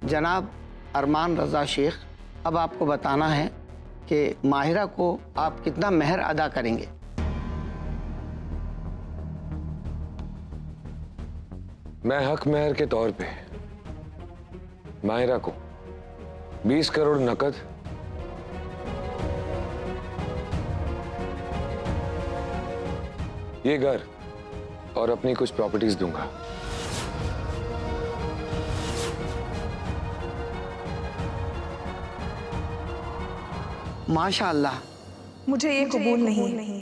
जनाब अरमान रज़ा शेख, अब आपको बताना है कि माहिरा को आप कितना मेहर अदा करेंगे। मैं हक मेहर के तौर पे माहिरा को 20 करोड़ नकद, ये घर और अपनी कुछ प्रॉपर्टीज दूंगा। माशाअल्लाह। मुझे ये कबूल नहीं।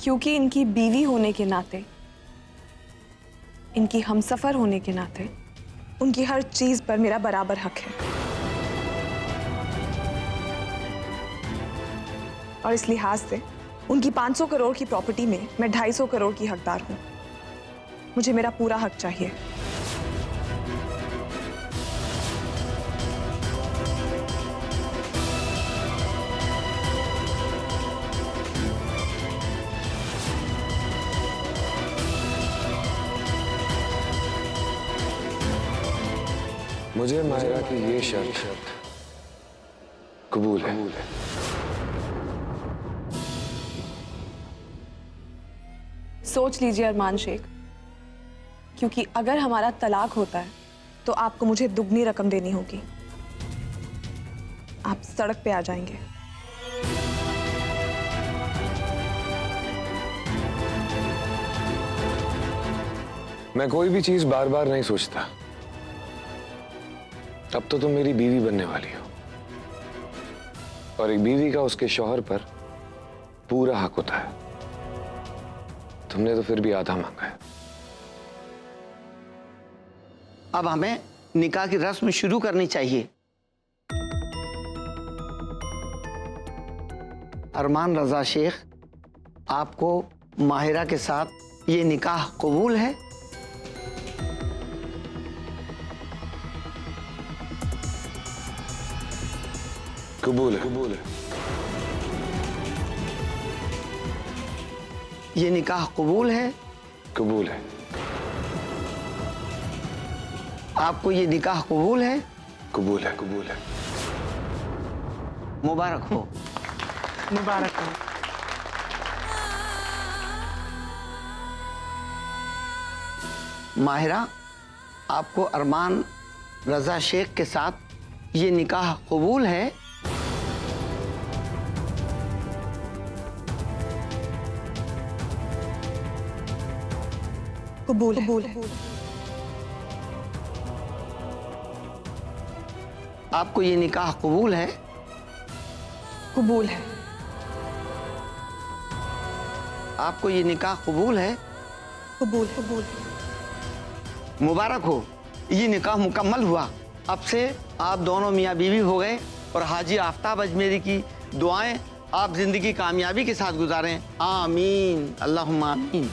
क्योंकि इनकी बीवी होने के नाते, इनकी हमसफर होने के नाते, उनकी हर चीज पर मेरा बराबर हक है। और इस लिहाज से उनकी 500 करोड़ की प्रॉपर्टी में मैं 250 करोड़ की हकदार हूं। मुझे मेरा पूरा हक चाहिए। मुझे माहिरा की ये शर्त कबूल है। सोच लीजिए अरमान शेख, क्योंकि अगर हमारा तलाक होता है तो आपको मुझे दुगनी रकम देनी होगी। आप सड़क पे आ जाएंगे। मैं कोई भी चीज बार बार नहीं सोचता। अब तो तुम मेरी बीवी बनने वाली हो, और एक बीवी का उसके शौहर पर पूरा हक होता है। तुमने तो फिर भी आधा मांगा है। अब हमें निकाह की रस्म शुरू करनी चाहिए। अरमान रज़ा शेख, आपको माहिरा के साथ ये निकाह कबूल है? कबूल है। ये निकाह कबूल है? कबूल है। आपको ये निकाह कबूल है? कबूल है। मुबारक हो। मुबारक हो। माहिरा, आपको अरमान रज़ा शेख के साथ ये निकाह कबूल है? कबूल है। आपको ये निकाह कबूल है? कबूल है। आपको ये निकाह कबूल है? कबूल। मुबारक हो, ये निकाह मुकम्मल हुआ। अब से आप दोनों मियाँ बीवी हो गए, और हाजी आफ्ताब अजमेरी की दुआएं आप जिंदगी कामयाबी के साथ गुजारें। आमीन, अल्लाहुम्मा आमीन।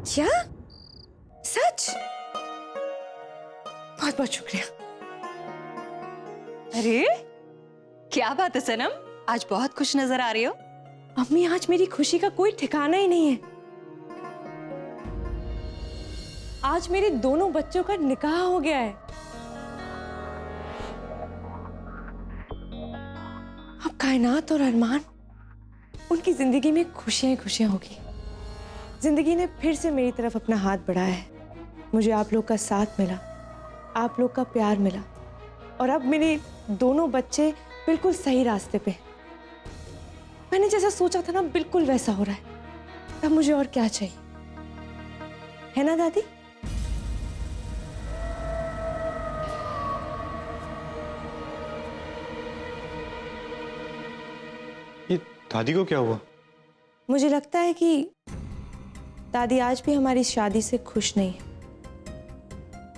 क्या? सच? बहुत बहुत शुक्रिया। अरे क्या बात है सनम, आज बहुत खुश नजर आ रही हो। अम्मी, आज मेरी खुशी का कोई ठिकाना ही नहीं है। आज मेरे दोनों बच्चों का निकाह हो गया है। अब कायनात और अरमान, उनकी जिंदगी में खुशियां ही खुशियां होगी। जिंदगी ने फिर से मेरी तरफ अपना हाथ बढ़ाया है। मुझे आप लोग का साथ मिला, आप लोग का प्यार मिला, और अब मेरे दोनों बच्चे बिल्कुल सही रास्ते पे। मैंने जैसा सोचा था ना, बिल्कुल वैसा हो रहा है। अब मुझे और क्या चाहिए, है ना दादी? ये दादी को क्या हुआ? मुझे लगता है कि दादी आज भी हमारी शादी से खुश नहीं है।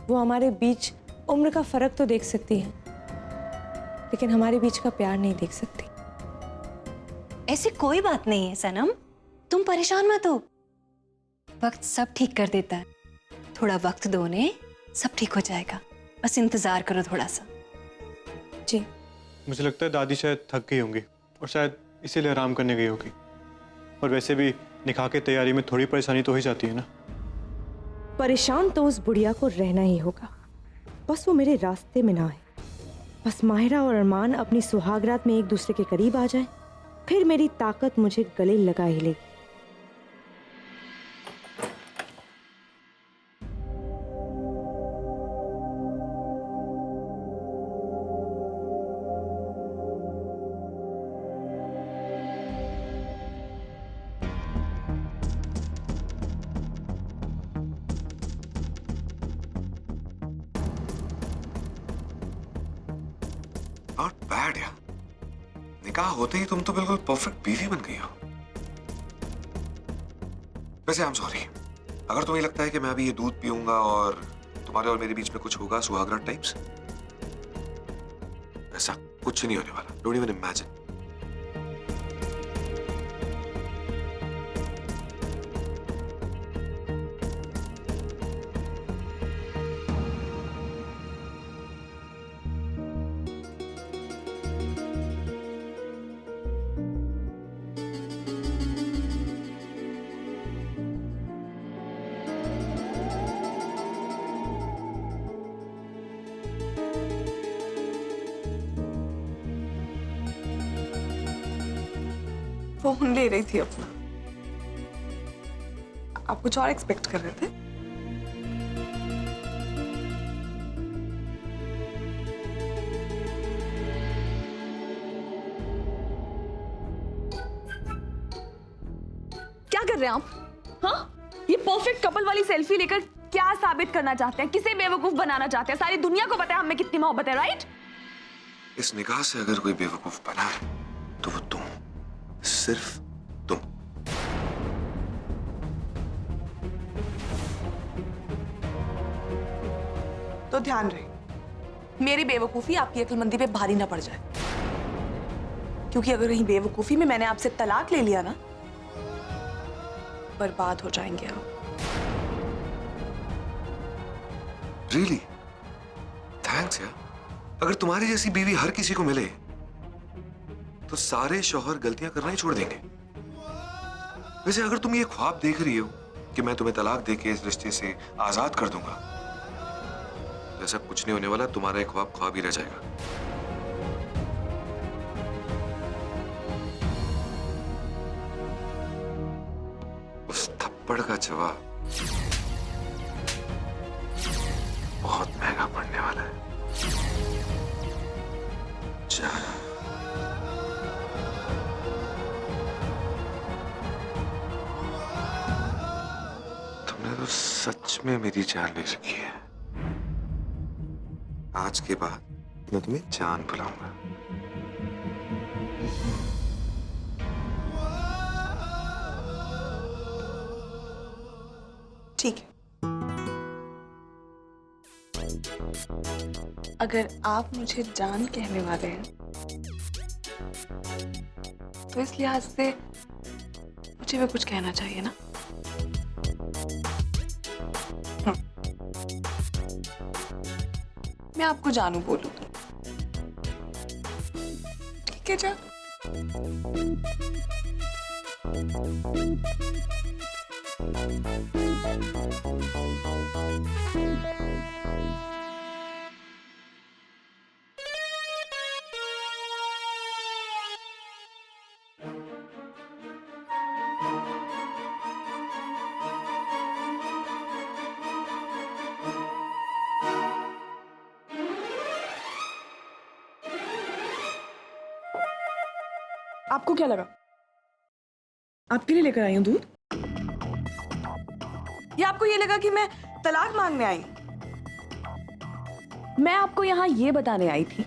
वो हमारे बीच उम्र का फर्क तो देख सकती हैं, लेकिन हमारे बीच का प्यार नहीं देख सकती। ऐसी कोई बात नहीं है सनम, तुम परेशान मत हो। वक्त सब ठीक कर देता है। थोड़ा वक्त दो उन्हें, सब ठीक हो जाएगा। बस इंतजार करो थोड़ा सा। जी। मुझे लगता है दादी शायद थक गई होंगी और शायद इसीलिए आराम करने गई होगी। और वैसे भी निकाह की तैयारी में थोड़ी परेशानी तो हो ही जाती है ना। परेशान तो उस बुढ़िया को रहना ही होगा, बस वो मेरे रास्ते में ना आए। बस माहिरा और अरमान अपनी सुहागरात में एक दूसरे के करीब आ जाए, फिर मेरी ताकत मुझे गले लगा ही लेगी। नॉट बैड यार, निकाह होते ही तुम तो बिल्कुल परफेक्ट बीवी बन गई हो। वैसे आई एम सॉरी, अगर तुम्हें लगता है कि मैं अभी ये दूध पीऊंगा और तुम्हारे और मेरे बीच में कुछ होगा सुहागरात टाइप्स, ऐसा कुछ नहीं होने वाला। Don't even imagine. फोन ले रही थी अपना। आप कुछ और एक्सपेक्ट कर रहे थे? क्या कर रहे हैं आप? हाँ, ये परफेक्ट कपल वाली सेल्फी लेकर क्या साबित करना चाहते हैं? किसे बेवकूफ बनाना चाहते हैं? सारी दुनिया को पता है हमें कितनी मोहब्बत है, राइट? इस निकाह से अगर कोई बेवकूफ बना है तो वो तुम, सिर्फ तुम। तो ध्यान रहे, मेरी बेवकूफी आपकी अक्लमंदी पे भारी ना पड़ जाए, क्योंकि अगर कहीं बेवकूफी में मैंने आपसे तलाक ले लिया ना, बर्बाद हो जाएंगे आप। रियली थैंक्स यार। अगर तुम्हारी जैसी बीवी हर किसी को मिले तो सारे शौहर गलतियां करना ही छोड़ देंगे। वैसे अगर तुम ये ख्वाब देख रही हो कि मैं तुम्हें तलाक देके इस रिश्ते से आजाद कर दूंगा, तो ऐसा कुछ नहीं होने वाला। तुम्हारा एक ख्वाब ख्वाब ही रह जाएगा। उस थप्पड़ का जवाब बहुत महंगा पड़ने वाला है। जाना। तुमने तो सच में मेरी जान ले रखी है। आज के बाद मैं तुम्हें जान बुलाऊंगा। ठीक है, अगर आप मुझे जान कहने वाले हैं तो इस लिहाज से मुझे भी कुछ कहना चाहिए ना। मैं आपको जानू बोलूं, ठीक है जा? आपको क्या लगा आपके लिए लेकर आई हूं दूध, या आपको ये लगा कि मैं तलाक मांगने आई हूं? मैं आपको यहां ये बताने आई थी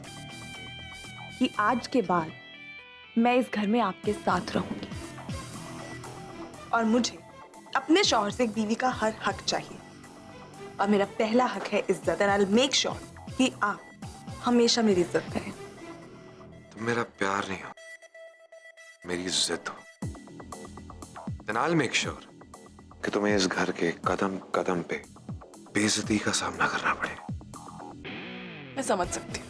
कि आज के बाद मैं इस घर में आपके साथ रहूंगी और मुझे अपने शौहर से एक बीवी का हर हक चाहिए, और मेरा पहला हक है इज्जत। And I will make sure कि आप हमेशा मेरी इज्जत करें। तुम मेरा प्यार नहीं हो, मेरी इज्जत हो। Then I'll make sure कि तुम्हें इस घर के कदम कदम पे बेइज्जती का सामना करना पड़े। मैं समझ सकती हूँ।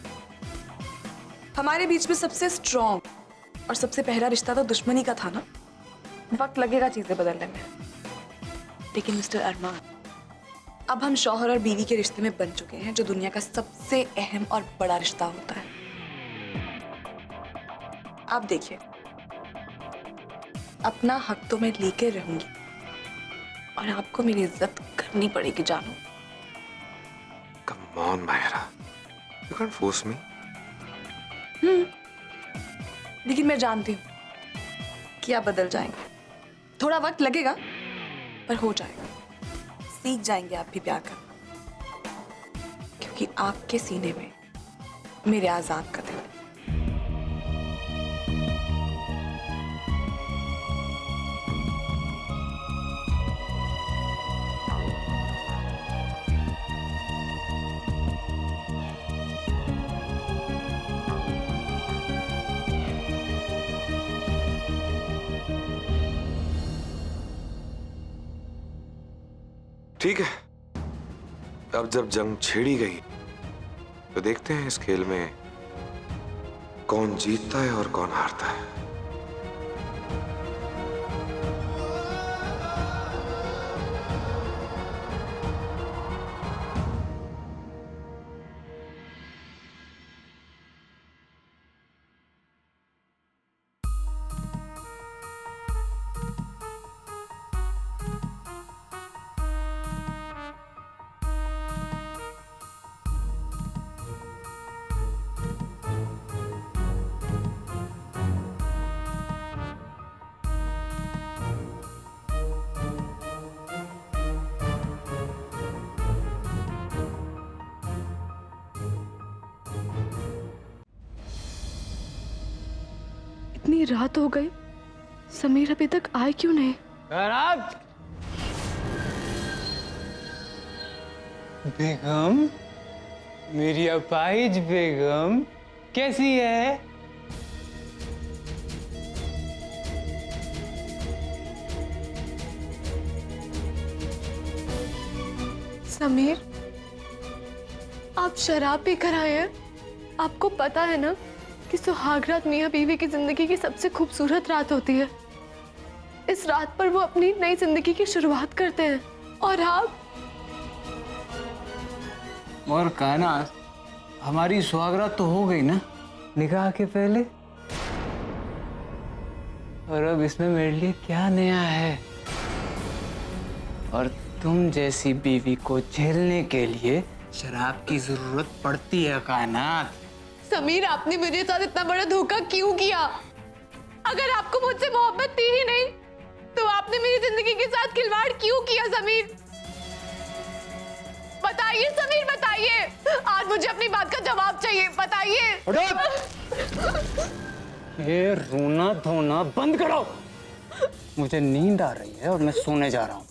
हमारे बीच में सबसे स्ट्रॉन्ग और सबसे पहला रिश्ता तो दुश्मनी का था ना। वक्त लगेगा चीजें बदलने में, लेकिन मिस्टर अरमान, अब हम शौहर और बीवी के रिश्ते में बन चुके हैं, जो दुनिया का सबसे अहम और बड़ा रिश्ता होता है। आप देखिए, अपना हक तो मैं लेके रहूंगी और आपको मेरी इज्जत करनी पड़ेगी, जानो। Come on, Myra, you can't force me. लेकिन मैं जानती हूँ कि आप बदल जाएंगे। थोड़ा वक्त लगेगा, पर हो जाएगा। सीख जाएंगे आप भी प्यार करना, क्योंकि आपके सीने में मेरे आजाद का दिल है। ठीक है, अब जब जंग छेड़ी गई तो देखते हैं इस खेल में कौन जीतता है और कौन हारता है। इतनी रात हो गई, समीर अभी तक आए क्यों नहीं? बेगम, मेरी अपाहिज बेगम कैसी है? समीर, आप शराब पी कर आए हैं। आपको पता है ना कि सुहागरात मियाँ बीवी की जिंदगी की सबसे खूबसूरत रात होती है। इस रात पर वो अपनी नई जिंदगी की शुरुआत करते हैं, और आप और कहना, हमारी सुहागरात तो हो गई ना निकाह के पहले, और अब इसमें मेरे लिए क्या नया है? और तुम जैसी बीवी को झेलने के लिए शराब की जरूरत पड़ती है कायनात। समीर, आपने मेरे साथ इतना बड़ा धोखा क्यों किया? अगर आपको मुझसे मोहब्बत थी ही नहीं, तो आपने मेरी जिंदगी के साथ खिलवाड़ क्यों किया? समीर बताइए, समीर बताइए। आज मुझे अपनी बात का जवाब चाहिए, बताइए। ये रोना धोना बंद करो। मुझे नींद आ रही है और मैं सोने जा रहा हूँ।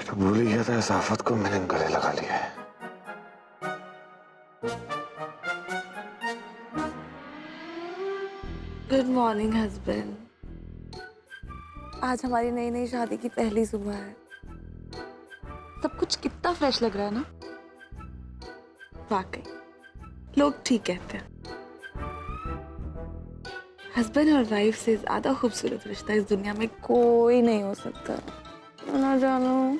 तो भूल ही गया था, इस आफत को मैंने गले लगा लिया है। Good morning husband. आज हमारी नई नई शादी की पहली सुबह है। सब कुछ कितना फ्रेश लग रहा है ना। वाकई लोग ठीक कहते हैं, हस्बैंड और वाइफ से ज्यादा खूबसूरत रिश्ता इस दुनिया में कोई नहीं हो सकता, ना जानो।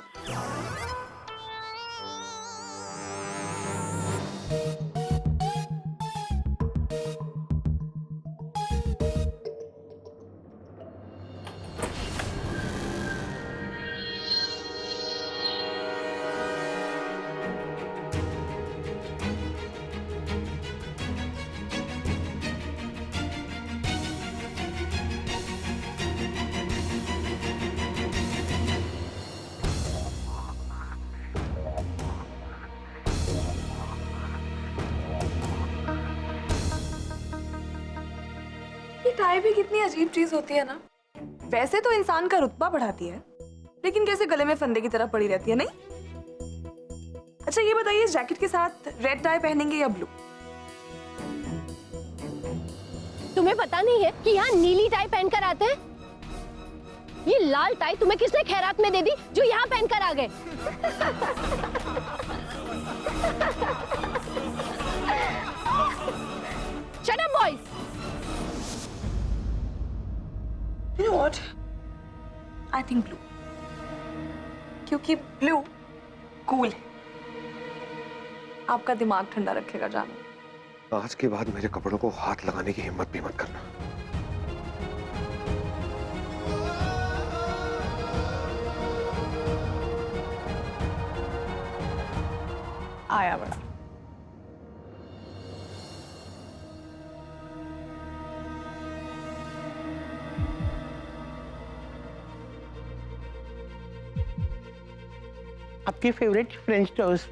टाई भी कितनी अजीब चीज होती है ना। वैसे तो इंसान का रुतबा बढ़ाती है, लेकिन कैसे गले में फंदे की तरह पड़ी रहती है, नहीं? अच्छा ये बताइए, इस जैकेट के साथ रेड टाई पहनेंगे या ब्लू? तुम्हें पता नहीं है कि यहाँ नीली टाई पहनकर आते हैं? ये लाल टाई तुम्हें किसने खैरात में दे दी जो यहाँ पहनकर आ गए? Shut up, boys! You know what? I think blue. क्योंकि ब्लू कूल है, आपका दिमाग ठंडा रखेगा जानो। आज के बाद मेरे कपड़ों को हाथ लगाने की हिम्मत भी मत करना। आया बड़ा। आपकी फेवरेट फ्रेंच टोस्ट।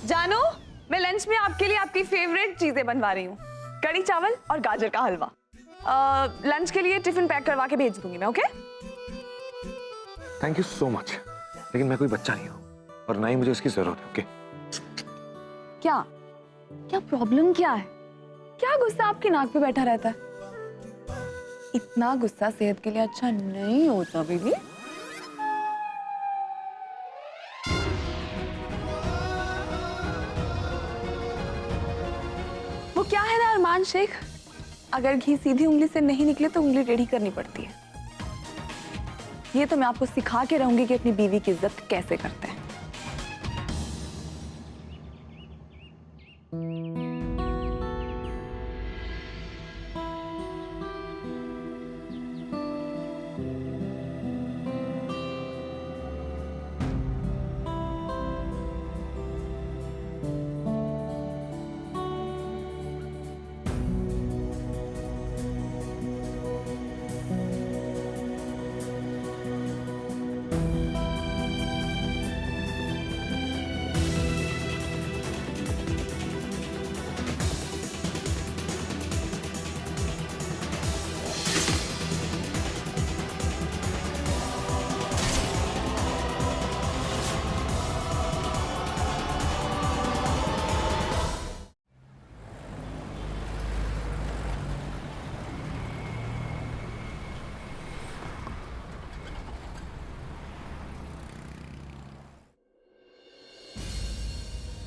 जानो, मैं लंच में आपके लिए आपकी फेवरेट चीजें बनवा रही हूँ, कड़ी चावल और गाजर का हलवा। लंच के लिए टिफिन पैक करवा के भेज दूंगी मैं, okay? Thank you so much, लेकिन मैं कोई बच्चा नहीं हूँ और ना ही मुझे उसकी जरूरत है। ओके? क्या क्या प्रॉब्लम क्या है? क्या गुस्सा आपकी नाक पे बैठा रहता है? इतना गुस्सा सेहत के लिए अच्छा नहीं होता बेबी। वो क्या है ना अरमान शेख, अगर घी सीधी उंगली से नहीं निकले तो उंगली टेढ़ी करनी पड़ती है। ये तो मैं आपको सिखा के रहूंगी कि अपनी बीवी की इज्जत कैसे करते हैं।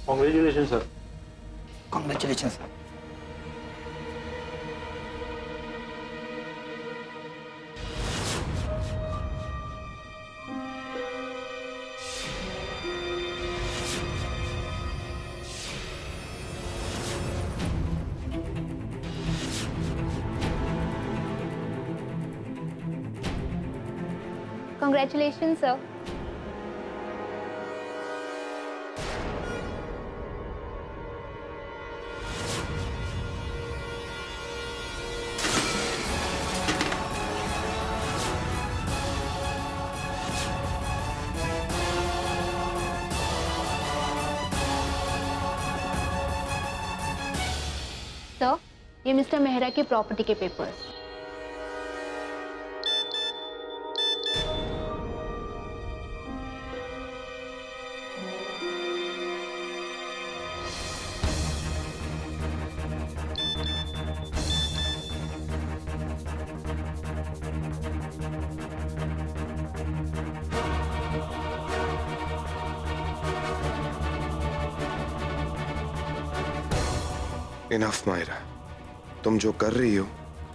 Congratulations, sir. Congratulations, sir. Congratulations, sir. Sir, ये मिस्टर मेहरा की प्रॉपर्टी के पेपर्स। इनफ मायरा, तुम जो कर रही हो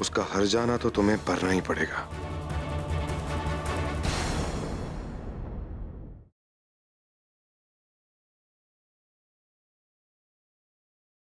उसका हर्जाना तो तुम्हें भरना ही पड़ेगा।